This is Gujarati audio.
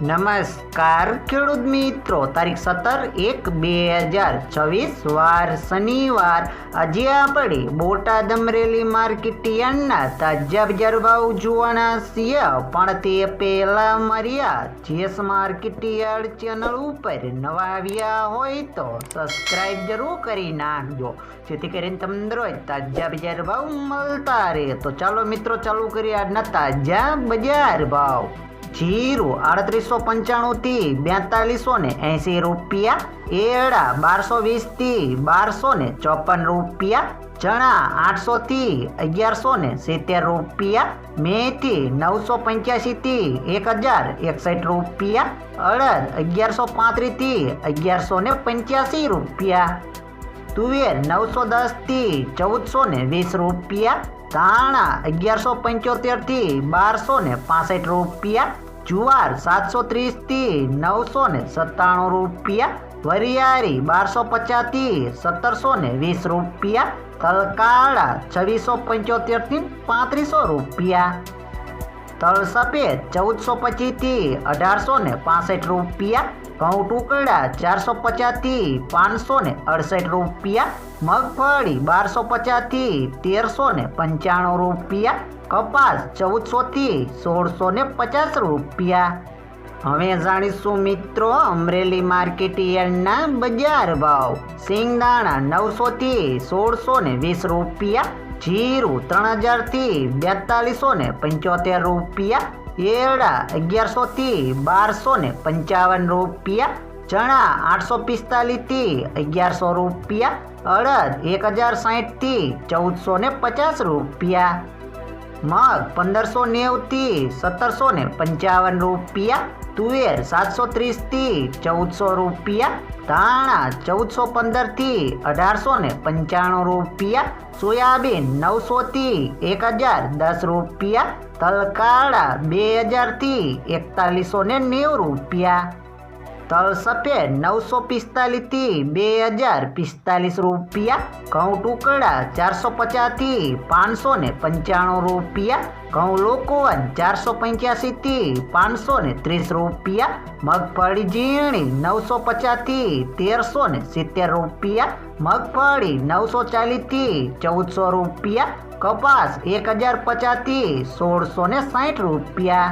નમસ્કાર ખેડૂત મિત્રો, તારીખ 17/1/2026 વાર શનિવાર। આજે આપણે બોટાદ અમરેલી માર્કેટ યાર્ડના તાજા બજાર ભાવ જોવાના છીએ, પણ તે પહેલા મારી જેએસ માર્કેટ યાર્ડ ચેનલ ઉપર નવા આવ્યા હોય તો સબસ્ક્રાઇબ જરૂર કરી નાખજો, જેથી કરીને તમને રોજ તાજા બજાર ભાવ મળતા રહે। તો ચાલો મિત્રો, ચાલુ કરીએ આજના તાજા બજાર ભાવ। जीरु 3895 થી 4280 રૂપિયા, एड़ा 1220 થી 1254 રૂપિયા, चना 800 થી 1170 રૂપિયા, मेथी 985 થી 1061 રૂપિયા, अड़द 1135 થી 1185 રૂપિયા, तुवेर 910 થી 1420 રૂપિયા, धाणा 1175 થી 1265 રૂપિયા, जुवार 730 થી 997 રૂપિયા, वरियारी 1250 થી 1720 રૂપિયા, तलकाड़ा 2675 થી 3500 રૂપિયા, तल सफेद 1425 થી 1865 રૂપિયા, घऊं टुकड़ा 450 થી 568 રૂપિયા, मगफड़ी 1250 થી 1395 રૂપિયા, कपास 1400 થી 1650 રૂપિયા। હવે જાણીશું મિત્રો અમરેલી માર્કેટ યાર્ડના બજાર ભાવ। સિંગદાણા 900 થી 1620 રૂપિયા, જીરું 3000 થી 4275 રૂપિયા, एड़ा 1100 થી 1255 રૂપિયા, चना 845 થી 1100 રૂપિયા, अड़द 1060 થી 1450 રૂપિયા, मग 1590 થી 1755 રૂપિયા, तुवेर 730 થી 1400 રૂપિયા, धाणा 1415 થી 1895 રૂપિયા, सोयाबीन 900 થી 1010 રૂપિયા, तलकाड़ा 2000 થી 4190 રૂપિયા, तल सफेद 945 થી 2045 રૂપિયા, घऊं टुकड़ा 450 થી 595 રૂપિયા, घऊं लोकोवन 485 થી 530 રૂપિયા, मगफड़ी झीणी 950 થી 1370 રૂપિયા, मगफड़ी 940 થી 1400 રૂપિયા, कपास 1050 થી 1660 રૂપિયા।